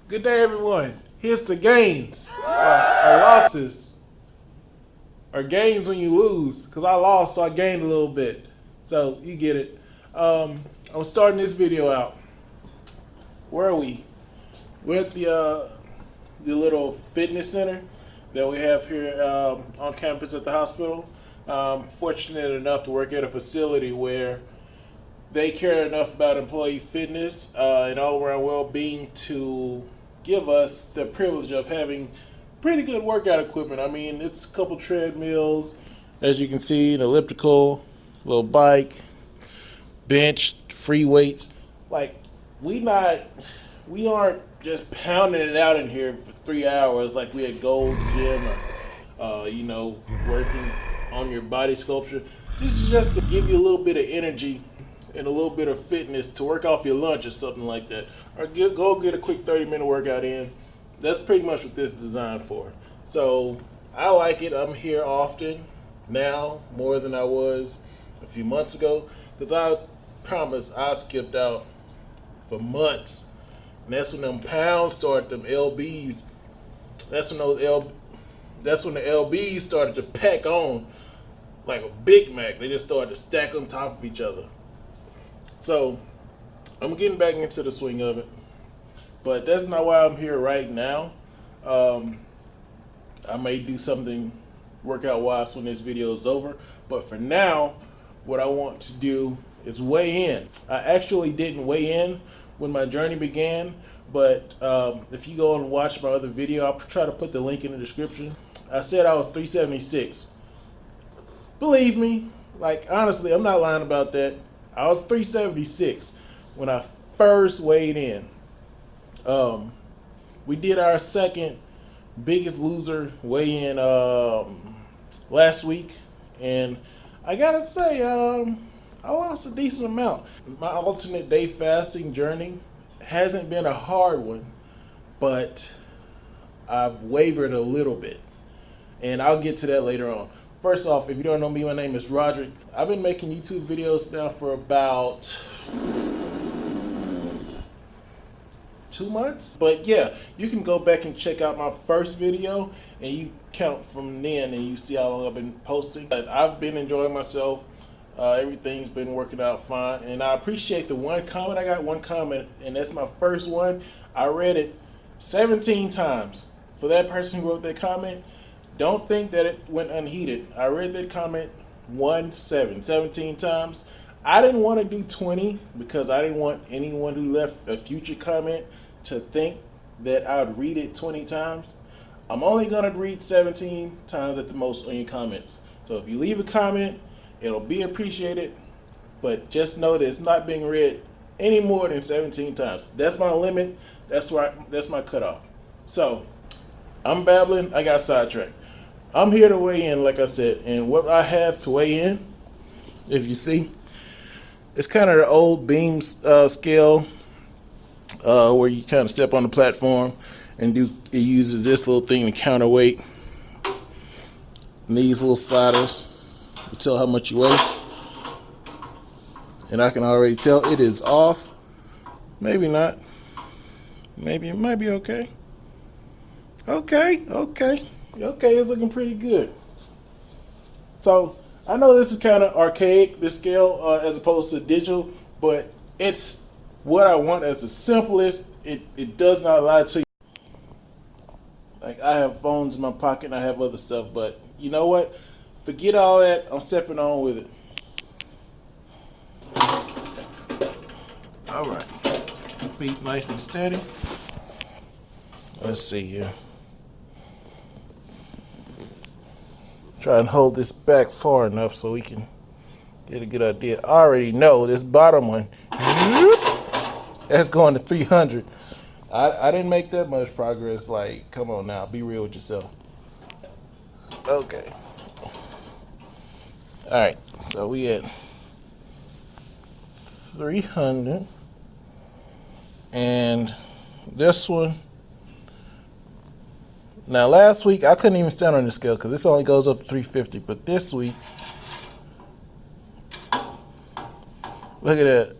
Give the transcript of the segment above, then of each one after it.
Good day, everyone. Here's the gains, or losses, or gains when you lose. Because I lost, so I gained a little bit. So you get it. I'm starting this video out. Where are we? We're at the little fitness center that we have here on campus at the hospital. Fortunate enough to work at a facility where they care enough about employee fitness and all-around well-being to give us the privilege of having pretty good workout equipment. I mean, it's a couple treadmills, as you can see, an elliptical, little bike, bench, free weights. Like, we aren't just pounding it out in here for 3 hours like we at Gold's Gym or, working on your body sculpture. This is just to give you a little bit of energy and a little bit of fitness to work off your lunch or something like that. Or go get a quick 30-minute workout in. That's pretty much what this is designed for. So I like it. I'm here often now, more than I was a few months ago, because I promise I skipped out for months. And that's when them pounds started, them LBs. That's when the LBs started to pack on like a Big Mac. They just started to stack on top of each other. So I'm getting back into the swing of it, but that's not why I'm here right now. I may do something workout wise when this video is over, but for now, what I want to do is weigh in. I actually didn't weigh in when my journey began, but if you go and watch my other video, I'll try to put the link in the description. I said I was 376. Believe me, like honestly, I'm not lying about that. I was 376 when I first weighed in. We did our second Biggest Loser weigh-in last week, and I gotta say, I lost a decent amount. My alternate day fasting journey hasn't been a hard one, but I've wavered a little bit, and I'll get to that later on. First off, if you don't know me, my name is Roderick. I've been making YouTube videos now for about 2 months. But yeah, you can go back and check out my first video and you count from then and you see how long I've been posting. But I've been enjoying myself. Everything's been working out fine. And I appreciate the one comment. I got one comment, and that's my first one. I read it 17 times. For that person who wrote that comment, don't think that it went unheeded. I read that comment 17 times. I didn't want to do 20 because I didn't want anyone who left a future comment to think that I would read it 20 times. I'm only going to read 17 times at the most on your comments. So if you leave a comment, it'll be appreciated, but just know that it's not being read any more than 17 times. That's my limit. That's my cutoff. So I'm babbling. I got sidetracked. I'm here to weigh in, like I said, and what I have to weigh in, if you see, it's kind of the old beam scale where you kind of step on the platform and it uses this little thing to counterweight. And these little sliders to tell how much you weigh. And I can already tell it is off. Maybe not. Maybe it might be okay. Okay, it's looking pretty good. So I know this is kind of archaic, this scale, as opposed to digital, but it's what I want as the simplest. It does not lie to you. Like, I have phones in my pocket and I have other stuff, but you know what? Forget all that. I'm stepping on with it. All right. Feet nice and steady. Let's see here. Try and hold this back far enough so we can get a good idea. I already know this bottom one, that's going to 300. I didn't make that much progress. Like, come on now, be real with yourself. Okay. All right, so we at 300, and this one. Now, last week, I couldn't even stand on the scale because this only goes up to 350. But this week, look at that.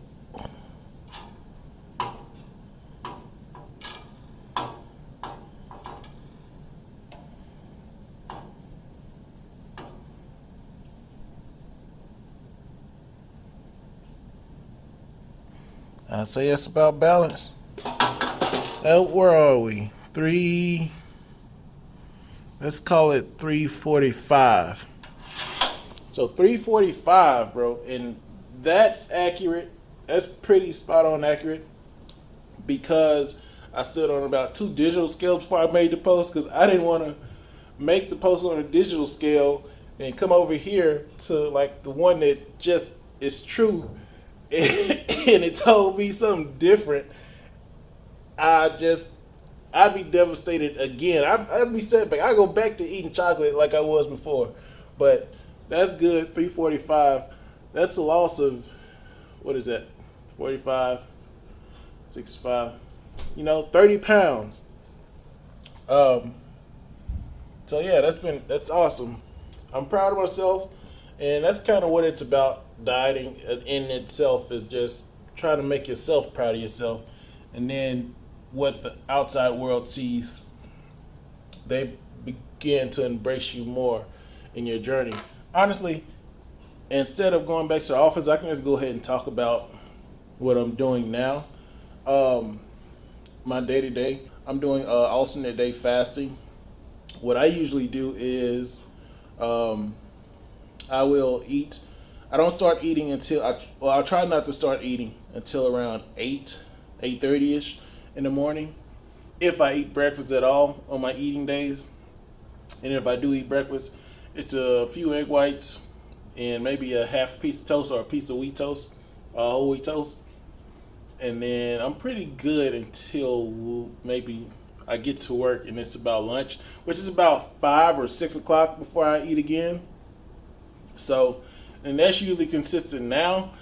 I say it's about balance. Where are we? Let's call it 345. So 345, bro, and that's accurate. That's pretty spot on accurate because I stood on about 2 digital scales before I made the post because I didn't want to make the post on a digital scale and come over here to like the one that just is true and it told me something different. I'd be devastated again. I'd be set back. I go back to eating chocolate like I was before. But that's good. 345. That's a loss of, what is that? 45, 65. 30 pounds. So yeah, that's awesome. I'm proud of myself, and that's kind of what it's about. Dieting in itself is just trying to make yourself proud of yourself, and then what the outside world sees, they begin to embrace you more in your journey. Honestly, instead of going back to the office, I can just go ahead and talk about what I'm doing now. My day to day, I'm doing alternate day fasting. What I usually do is I will eat. I don't start eating until I'll try not to start eating until around 8:30 ish in the morning. If I eat breakfast at all on my eating days, and if I do eat breakfast, it's a few egg whites and maybe a half piece of toast or a piece of wheat toast, whole wheat toast, and then I'm pretty good until maybe I get to work and it's about lunch, which is about 5 or 6 o'clock before I eat again. So, and that's usually consistent now.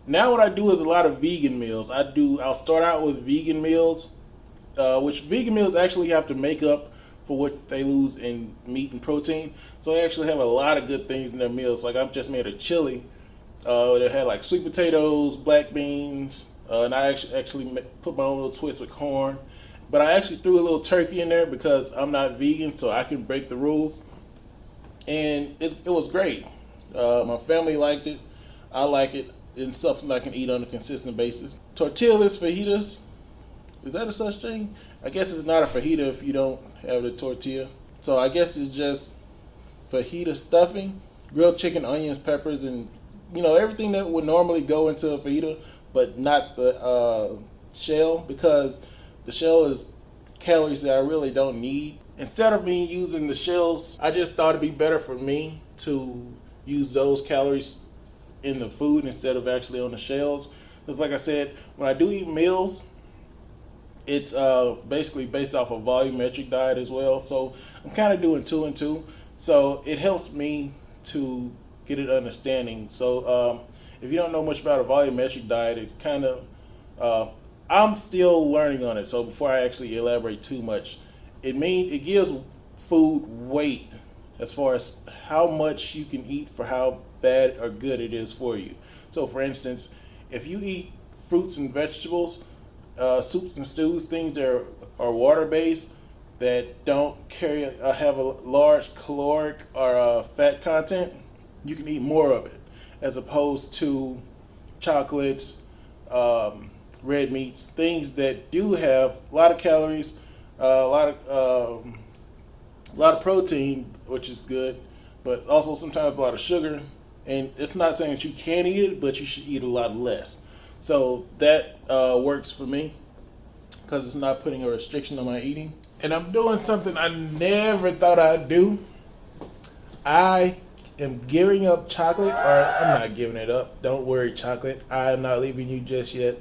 Now what I do is a lot of vegan meals. I'll start out with vegan meals, which vegan meals actually have to make up for what they lose in meat and protein. So they actually have a lot of good things in their meals. Like I've just made a chili that had like sweet potatoes, black beans, and I actually put my own little twist with corn. But I actually threw a little turkey in there because I'm not vegan, so I can break the rules. And it was great. My family liked it. I like it. It's something I can eat on a consistent basis. Tortillas, fajitas. Is that a such thing? I guess it's not a fajita if you don't have the tortilla. So I guess it's just fajita stuffing, grilled chicken, onions, peppers, and everything that would normally go into a fajita, but not the shell, because the shell is calories that I really don't need. Instead of me using the shells, I just thought it'd be better for me to use those calories in the food instead of actually on the shells. Because like I said, when I do eat meals, it's basically based off a volumetric diet as well. So I'm kind of doing 2 and 2. So it helps me to get an understanding. So if you don't know much about a volumetric diet, it kind of, I'm still learning on it. So before I actually elaborate too much, it gives food weight as far as how much you can eat for how bad or good it is for you. So for instance, if you eat fruits and vegetables, soups and stews, things that are water based, that don't have a large caloric or fat content, you can eat more of it, as opposed to chocolates, red meats, things that do have a lot of calories, a lot of protein, which is good, but also sometimes a lot of sugar. And it's not saying that you can't eat it, but you should eat a lot less. So that works for me because it's not putting a restriction on my eating. And I'm doing something I never thought I'd do. I am giving up chocolate, or I'm not giving it up. Don't worry, chocolate. I am not leaving you just yet.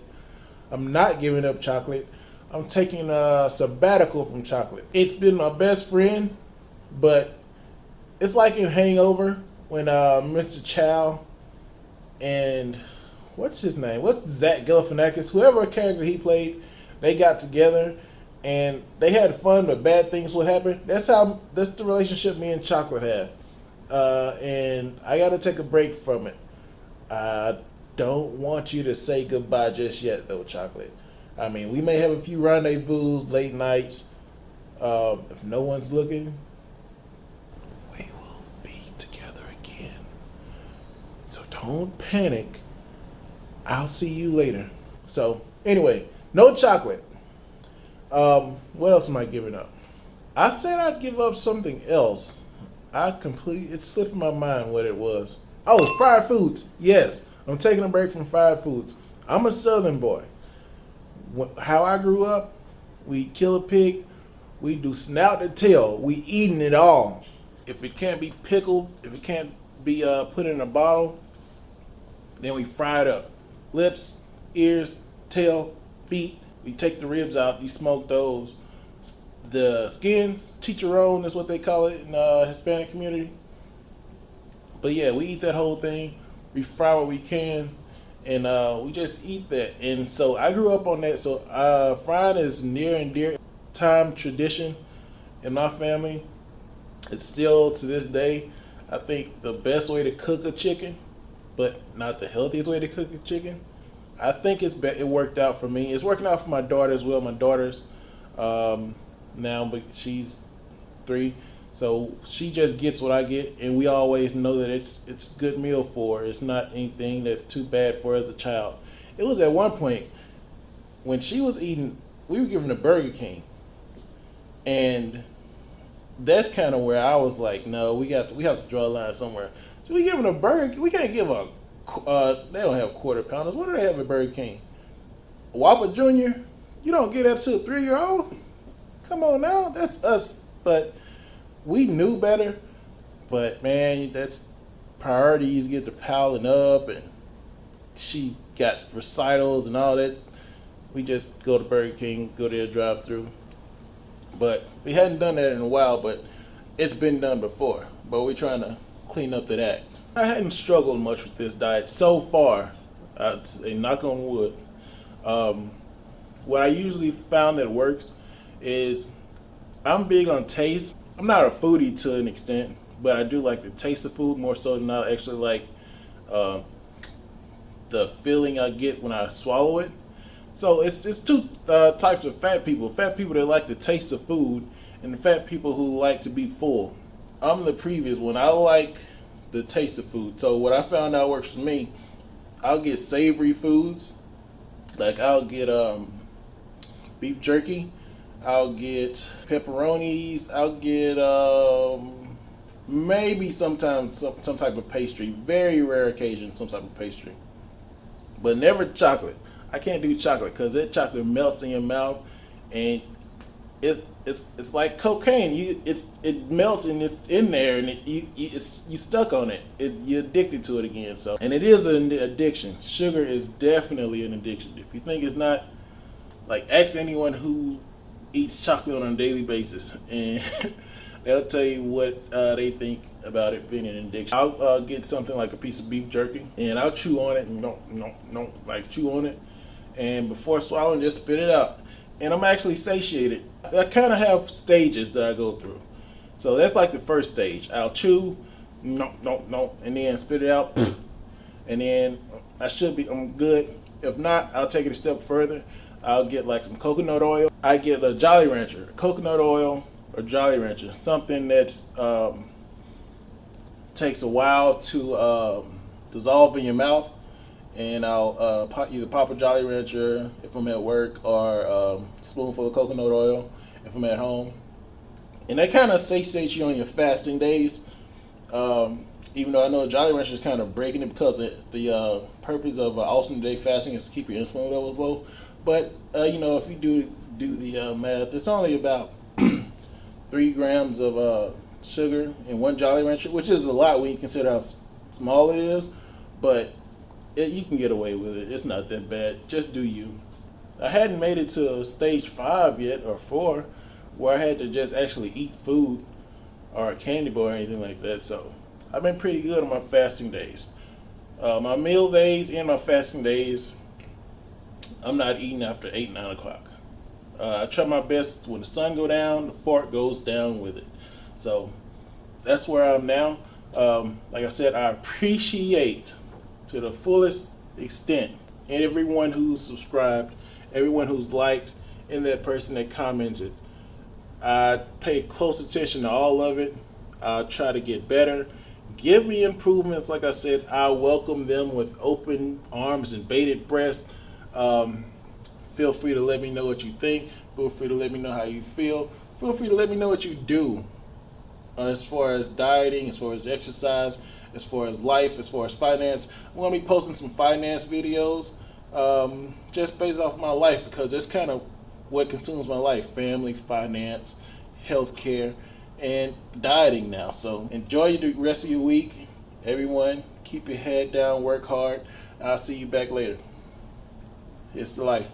I'm not giving up chocolate. I'm taking a sabbatical from chocolate. It's been my best friend, but it's like in Hangover when Mr. Chow and what's his name? What's Zach Galifianakis? Whoever character he played, they got together and they had fun, but bad things would happen. That's the relationship me and chocolate have, and I got to take a break from it. I don't want you to say goodbye just yet, though, chocolate. I mean, we may have a few rendezvous, late nights. If no one's looking, we will be together again. So don't panic. I'll see you later. So Anyway, no chocolate. What else am I giving up? I said I'd give up something else. It slipped my mind what it was. Oh, fried foods. Yes, I'm taking a break from fried foods. I'm a Southern boy. How I grew up, we kill a pig, we do snout to tail, we eating it all. If it can't be pickled, if it can't be put in a bottle, then we fry it up. Lips, ears, tail, feet. We take the ribs out. You smoke those. The skin, chicharron is what they call it in the Hispanic community. But yeah, we eat that whole thing. We fry what we can, and we just eat that. And so I grew up on that. So frying is near and dear time tradition in my family. It's still to this day, I think the best way to cook a chicken, but not the healthiest way to cook a chicken. I think it worked out for me. It's working out for my daughter as well. My daughter's now, but she's 3, so she just gets what I get, and we always know that it's a good meal for her. It's not anything that's too bad for her as a child. It was at one point when she was eating, we were giving her Burger King, and that's kind of where I was like, no, we have to draw a line somewhere. So we giving a burger, we can't give a they don't have quarter pounders. What do they have at Burger King? Whopper Jr. You don't get that to a 3-year-old. Come on now, that's us. But we knew better. But man, that's priorities get to piling up, and she got recitals and all that. We just go to Burger King, go there, drive through. But we hadn't done that in a while, but it's been done before. But we're trying to clean up to that. I hadn't struggled much with this diet so far. I'd say knock on wood. What I usually found that works is I'm big on taste. I'm not a foodie to an extent, but I do like the taste of food more so than I actually like the feeling I get when I swallow it. So it's two types of fat people. Fat people that like the taste of food, and the fat people who like to be full. I'm the previous one. I like the taste of food. So what I found out works for me, I'll get savory foods. Like I'll get beef jerky, I'll get pepperonis, I'll get maybe sometimes some type of pastry. Very rare occasion, some type of pastry. But never chocolate. I can't do chocolate because that chocolate melts in your mouth, and it's like cocaine. It melts and it's in there, and you stuck on it. You're addicted to it again. So, and it is an addiction. Sugar is definitely an addiction. If you think it's not, like, ask anyone who eats chocolate on a daily basis, and they'll tell you what they think about it being an addiction. I'll get something like a piece of beef jerky, and I'll chew on it, and like chew on it, and before swallowing, just spit it out. And I'm actually satiated. I kind of have stages that I go through. So that's like the first stage. I'll chew, and then spit it out, and then I'm good. If not, I'll take it a step further. I'll get like some coconut oil. I get a Jolly Rancher, coconut oil or Jolly Rancher, something that takes a while to dissolve in your mouth. And I'll either pop a Jolly Rancher if I'm at work, or a spoonful of coconut oil if I'm at home. And that kind of satiates you on your fasting days. Even though I know Jolly Rancher is kind of breaking it, because the purpose of alternate day fasting is to keep your insulin levels low. But if you do the math, it's only about 3 grams of sugar in one Jolly Rancher, which is a lot when you consider how small it is. But you can get away with it. It's not that bad. Just do you. I hadn't made it to stage 5 yet, or 4, where I had to just actually eat food or a candy bar or anything like that. So I've been pretty good on my fasting days. My meal days and my fasting days, I'm not eating after 8, 9 o'clock. I try my best. When the sun go down, the fork goes down with it. So that's where I'm now. Like I said, I appreciate to the fullest extent everyone who's subscribed, everyone who's liked, and that person that commented. I pay close attention to all of it. I try to get better. Give me improvements. Like I said, I welcome them with open arms and bated breath. Feel free to let me know what you think. Feel free to let me know how you feel. Feel free to let me know what you do as far as dieting, as far as exercise, as far as life, as far as finance. I'm going to be posting some finance videos just based off my life, because it's kind of what consumes my life: family, finance, healthcare, and dieting now. So enjoy the rest of your week. Everyone, keep your head down, work hard. I'll see you back later. It's the life.